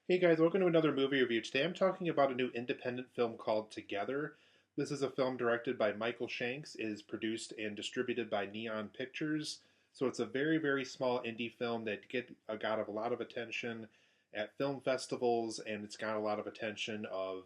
Hey guys, welcome to another movie review. Today I'm talking about a new independent film called Together. This is a film directed by Michael Shanks, is produced and distributed by Neon Pictures. So it's a very, very small indie film that got a lot of attention at film festivals, and it's got a lot of attention of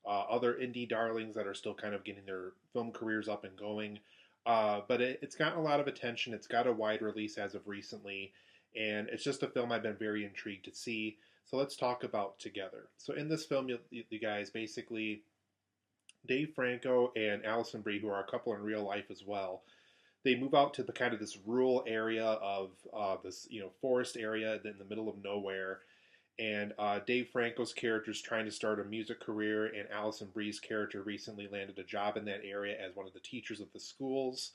other indie darlings that are still kind of getting their film careers up and going. But it's gotten a lot of attention. It's got a wide release as of recently, and it's just a film I've been very intrigued to see. So let's talk about Together. So in this film, you guys basically Dave Franco and Allison Brie, who are a couple in real life as well, they move out to the kind of this rural area of this forest area in the middle of nowhere. And Dave Franco's character is trying to start a music career, and Allison Brie's character recently landed a job in that area as one of the teachers of the schools.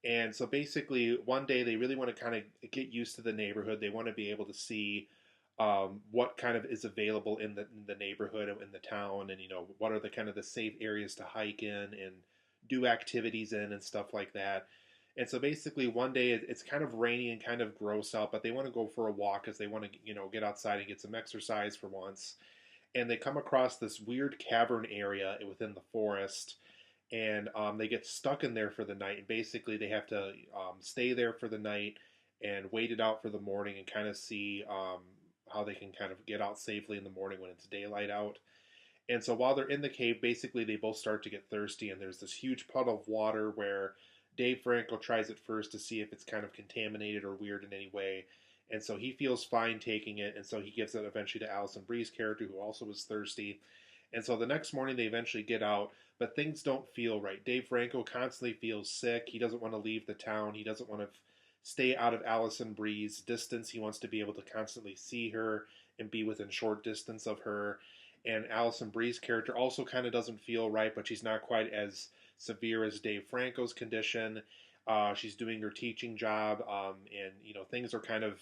And so basically, one day they really want to kind of get used to the neighborhood. They want to be able to see what kind of is available in the neighborhood and in the town, and what are the kind of the safe areas to hike in and do activities in and stuff like that. And so basically, one day it's kind of rainy and kind of gross out, but they want to go for a walk because they want to get outside and get some exercise for once. And they come across this weird cavern area within the forest, and they get stuck in there for the night. And basically, they have to stay there for the night and wait it out for the morning and kind of see how they can kind of get out safely in the morning when it's daylight out. And so while they're in the cave, basically they both start to get thirsty, and there's this huge puddle of water where Dave Franco tries it first to see if it's kind of contaminated or weird in any way. And so he feels fine taking it, and so he gives it eventually to Allison Brie's character, who also was thirsty. And so the next morning they eventually get out, but things don't feel right. Dave Franco constantly feels sick. He doesn't want to leave the town. He doesn't want to stay out of Allison Brie's distance. He wants to be able to constantly see her and be within short distance of her. And Allison Brie's character also kind of doesn't feel right, but she's not quite as severe as Dave Franco's condition. She's doing her teaching job, and things are kind of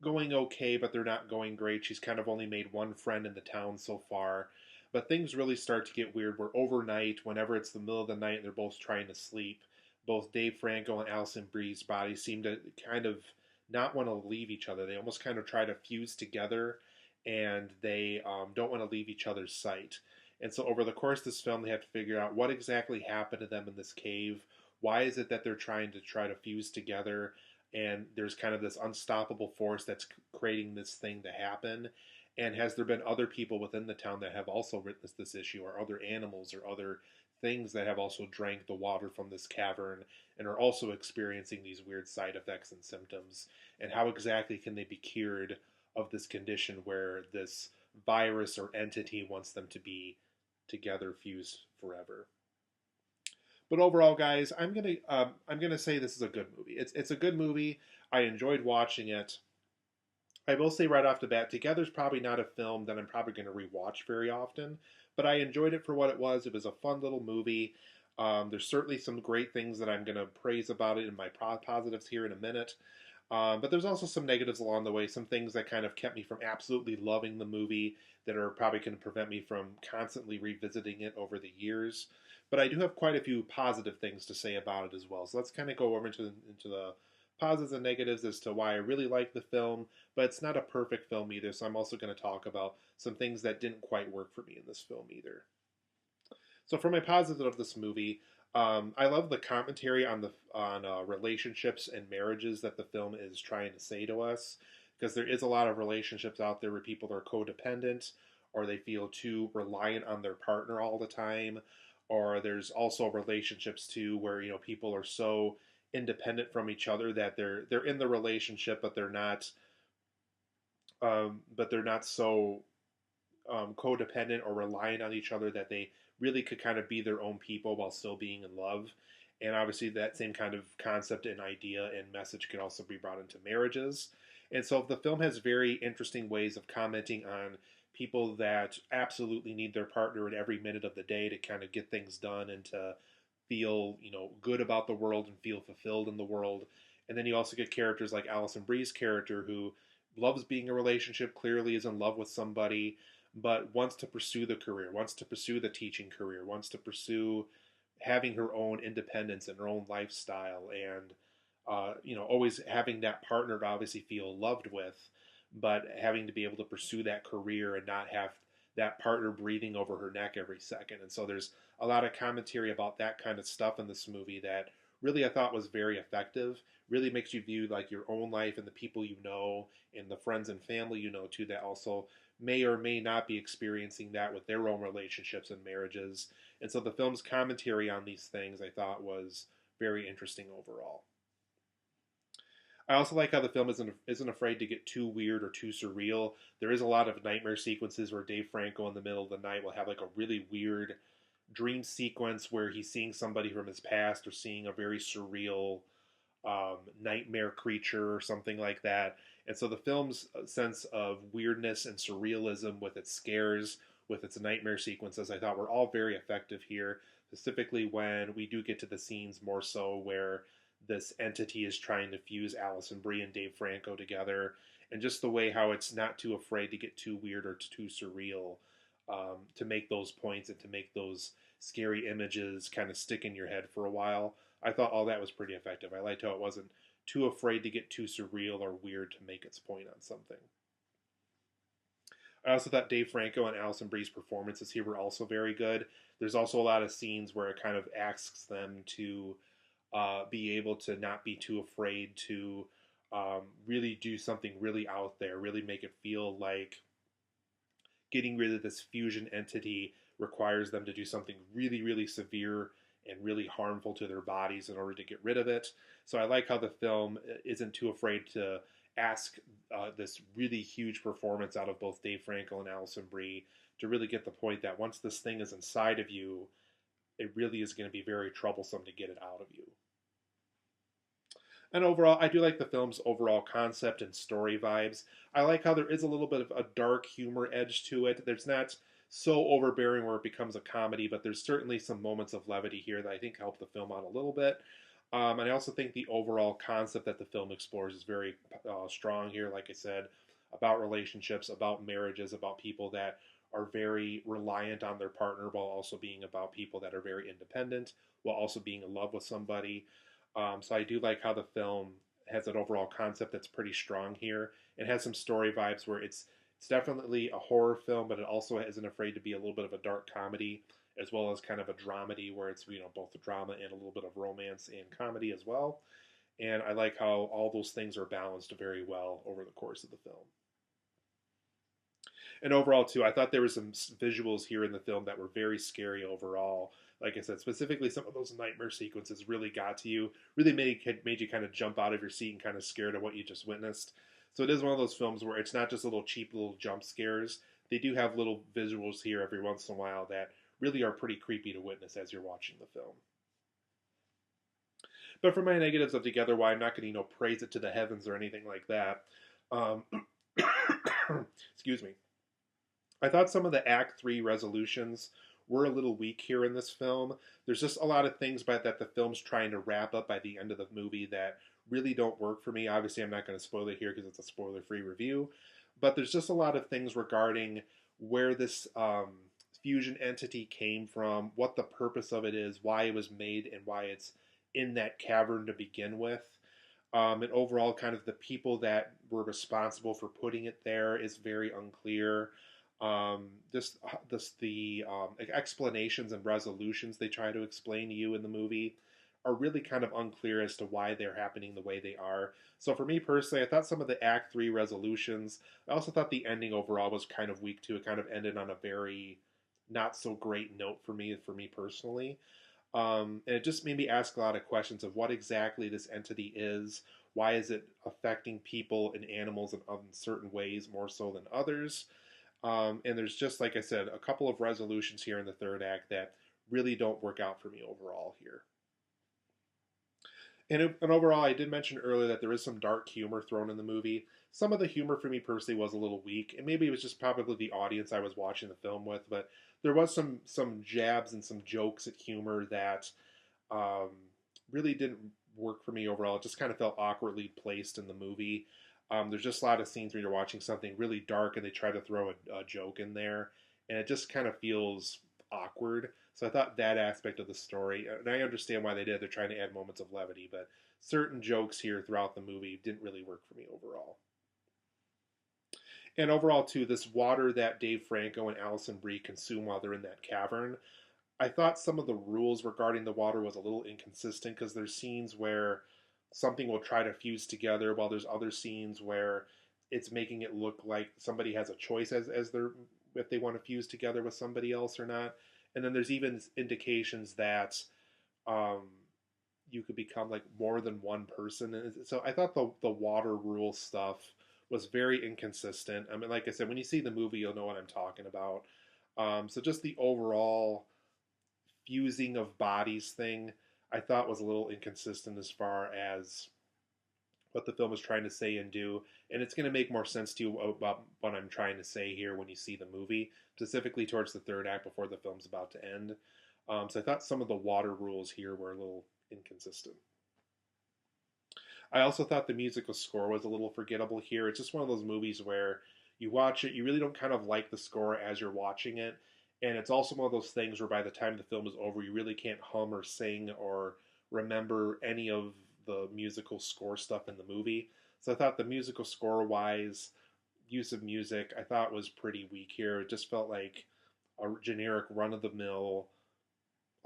going okay, but they're not going great. She's kind of only made one friend in the town so far. But things really start to get weird where overnight, whenever it's the middle of the night and they're both trying to sleep, both Dave Franco and Allison Brie's bodies seem to kind of not want to leave each other. They almost kind of try to fuse together, and they don't want to leave each other's sight. And so over the course of this film, they have to figure out what exactly happened to them in this cave. Why is it that they're try to fuse together? And there's kind of this unstoppable force that's creating this thing to happen. And has there been other people within the town that have also witnessed this issue, or other animals or other things that have also drank the water from this cavern and are also experiencing these weird side effects and symptoms? And how exactly can they be cured of this condition where this virus or entity wants them to be together, fused forever? But overall, guys, I'm gonna say this is a good movie. It's a good movie. I enjoyed watching it. I will say right off the bat, Together's probably not a film that I'm probably going to rewatch very often, but I enjoyed it for what it was. It was a fun little movie. There's certainly some great things that I'm going to praise about it in my positives here in a minute. But there's also some negatives along the way, some things that kind of kept me from absolutely loving the movie that are probably going to prevent me from constantly revisiting it over the years. But I do have quite a few positive things to say about it as well. So let's kind of go over into the positives and negatives as to why I really like the film, but it's not a perfect film either. So I'm also going to talk about some things that didn't quite work for me in this film either. So for my positive of this movie, I love the commentary on the on relationships and marriages that the film is trying to say to us, because there is a lot of relationships out there where people are codependent, or they feel too reliant on their partner all the time, or there's also relationships too where people are so independent from each other that they're in the relationship, but they're not so codependent or reliant on each other that they really could kind of be their own people while still being in love. And obviously, that same kind of concept and idea and message could also be brought into marriages. And so, the film has very interesting ways of commenting on people that absolutely need their partner at every minute of the day to kind of get things done and to feel good about the world and feel fulfilled in the world. And then you also get characters like Allison Brie's character, who loves being in a relationship, clearly is in love with somebody, but wants to pursue the career, wants to pursue the teaching career, wants to pursue having her own independence and her own lifestyle, and always having that partner to obviously feel loved with. but having to be able to pursue that career and not have that partner breathing over her neck every second. And so there's a lot of commentary about that kind of stuff in this movie that really I thought was very effective. Really makes you view like your own life and the people you know and the friends and family you know too that also may or may not be experiencing that with their own relationships and marriages. And so the film's commentary on these things I thought was very interesting overall. I also like how the film isn't afraid to get too weird or too surreal. There is a lot of nightmare sequences where Dave Franco in the middle of the night will have like a really weird dream sequence where he's seeing somebody from his past or seeing a very surreal nightmare creature or something like that. And so the film's sense of weirdness and surrealism with its scares, with its nightmare sequences, I thought were all very effective here, specifically when we do get to the scenes more so where this entity is trying to fuse Alison Brie and Dave Franco together, and just the way how it's not too afraid to get too weird or too surreal to make those points and to make those scary images kind of stick in your head for a while. I thought all that was pretty effective. I liked how it wasn't too afraid to get too surreal or weird to make its point on something. I also thought Dave Franco and Alison Brie's performances here were also very good. There's also a lot of scenes where it kind of asks them to be able to not be too afraid to really do something really out there, really make it feel like getting rid of this fusion entity requires them to do something really, really severe and really harmful to their bodies in order to get rid of it. So I like how the film isn't too afraid to ask this really huge performance out of both Dave Franco and Alison Brie to really get the point that once this thing is inside of you, it really is going to be very troublesome to get it out of you. And overall, I do like the film's overall concept and story vibes. I like how there is a little bit of a dark humor edge to it. There's not so overbearing where it becomes a comedy, but there's certainly some moments of levity here that I think help the film out a little bit. And I also think the overall concept that the film explores is very strong here, like I said, about relationships, about marriages, about people that are very reliant on their partner while also being about people that are very independent, while also being in love with somebody. So I do like how the film has an overall concept that's pretty strong here. It has some story vibes where it's definitely a horror film, but it also isn't afraid to be a little bit of a dark comedy as well as kind of a dramedy where it's both a drama and a little bit of romance and comedy as well. And I like how all those things are balanced very well over the course of the film. And overall, too, I thought there were some visuals here in the film that were very scary overall. Like I said, specifically some of those nightmare sequences really got to you, really made you kind of jump out of your seat and kind of scared of what you just witnessed. So it is one of those films where it's not just little cheap little jump scares. They do have little visuals here every once in a while that really are pretty creepy to witness as you're watching the film. But for my negatives of Together, why I'm not going to praise it to the heavens or anything like that. Um, excuse me. I thought some of the Act 3 resolutions were a little weak here in this film. There's just a lot of things that the film's trying to wrap up by the end of the movie that really don't work for me. Obviously, I'm not going to spoil it here because it's a spoiler-free review. But there's just a lot of things regarding where this fusion entity came from, what the purpose of it is, why it was made, and why it's in that cavern to begin with. And overall, kind of the people that were responsible for putting it there is very unclear. Just the explanations and resolutions they try to explain to you in the movie are really kind of unclear as to why they're happening the way they are. So for me personally, I thought some of the Act 3 resolutions, I also thought the ending overall was kind of weak too. It kind of ended on a very not so great note for me personally. And it just made me ask a lot of questions of what exactly this entity is. Why is it affecting people and animals in certain ways more so than others? And there's just, like I said, a couple of resolutions here in the third act that really don't work out for me overall here. And overall, I did mention earlier that there is some dark humor thrown in the movie. Some of the humor for me personally was a little weak, and maybe it was just probably the audience I was watching the film with. But there was some jabs and some jokes at humor that um, really didn't work for me overall. It just kind of felt awkwardly placed in the movie. There's just a lot of scenes where you're watching something really dark and they try to throw a joke in there, and it just kind of feels awkward. So I thought that aspect of the story, and I understand why they did. They're trying to add moments of levity, but certain jokes here throughout the movie didn't really work for me overall. And overall, too, this water that Dave Franco and Alison Brie consume while they're in that cavern, I thought some of the rules regarding the water was a little inconsistent because there's scenes where something will try to fuse together, while there's other scenes where it's making it look like somebody has a choice as they're if they want to fuse together with somebody else or not. And then there's even indications that um, you could become like more than one person. And so I thought the water rule stuff was very inconsistent. I mean, like I said, when you see the movie, you'll know what I'm talking about. So just the overall fusing of bodies thing, I thought was a little inconsistent as far as what the film is trying to say and do. And it's going to make more sense to you about what I'm trying to say here when you see the movie, specifically towards the third act before the film's about to end. So I thought some of the water rules here were a little inconsistent. I also thought the musical score was a little forgettable here. It's just one of those movies where you watch it, you really don't kind of like the score as you're watching it. And it's also one of those things where by the time the film is over, you really can't hum or sing or remember any of the musical score stuff in the movie. So I thought the musical score wise, use of music, I thought was pretty weak here. It just felt like a generic run of the mill.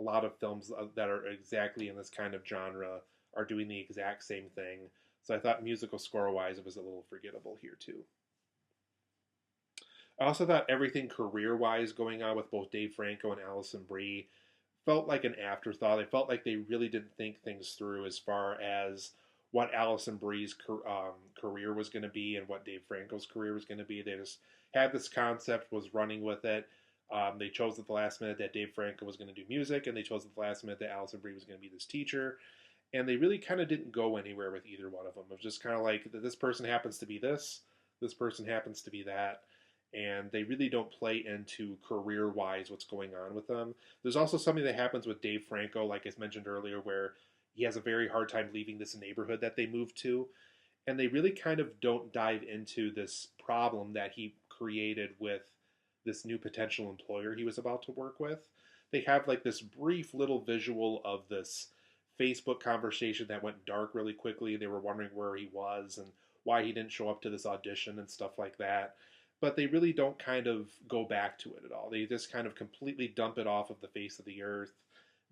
A lot of films that are exactly in this kind of genre are doing the exact same thing. So I thought musical score wise, it was a little forgettable here too. I also thought everything career wise going on with both Dave Franco and Alison Brie felt like an afterthought. I felt like they really didn't think things through as far as what Alison Brie's career was going to be and what Dave Franco's career was going to be. They just had this concept, was running with it. They chose at the last minute that Dave Franco was going to do music, and they chose at the last minute that Alison Brie was going to be this teacher. And they really kind of didn't go anywhere with either one of them. It was just kind of like this person happens to be this person happens to be that, and they really don't play into career wise what's going on with them. There's also something that happens with Dave Franco, like I mentioned earlier, where he has a very hard time leaving this neighborhood that they moved to, and they really kind of don't dive into this problem that he created with this new potential employer he was about to work with. They have like this brief little visual of this Facebook conversation that went dark really quickly. They were wondering where he was and why he didn't show up to this audition and stuff like that. But they really don't kind of go back to it at all. They just kind of completely dump it off of the face of the earth,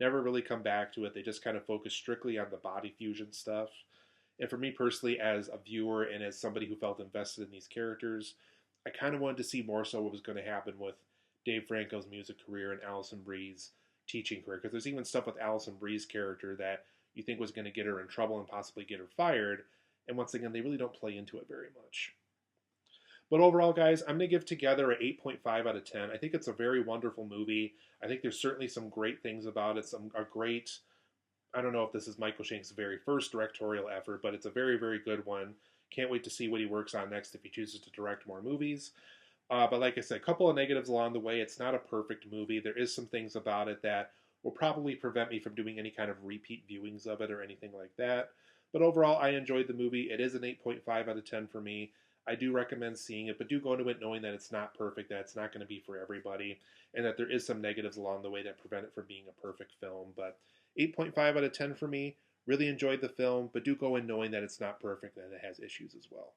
never really come back to it. They just kind of focus strictly on the body fusion stuff. And for me personally, as a viewer and as somebody who felt invested in these characters, I kind of wanted to see more so what was going to happen with Dave Franco's music career and Alison Brie's teaching career. Because there's even stuff with Alison Brie's character that you think was going to get her in trouble and possibly get her fired. And once again, they really don't play into it very much. But overall, guys, I'm going to give Together an 8.5 out of 10. I think it's a very wonderful movie. I think there's certainly some great things about it. A great, I don't know if this is Michael Shank's very first directorial effort, but it's a very, very good one. Can't wait to see what he works on next if he chooses to direct more movies. But like I said, a couple of negatives along the way. It's not a perfect movie. There is some things about it that will probably prevent me from doing any kind of repeat viewings of it or anything like that. But overall, I enjoyed the movie. It is an 8.5 out of 10 for me. I do recommend seeing it, but do go into it knowing that it's not perfect, that it's not going to be for everybody, and that there is some negatives along the way that prevent it from being a perfect film. But 8.5 out of 10 for me. Really enjoyed the film, but do go in knowing that it's not perfect and it has issues as well.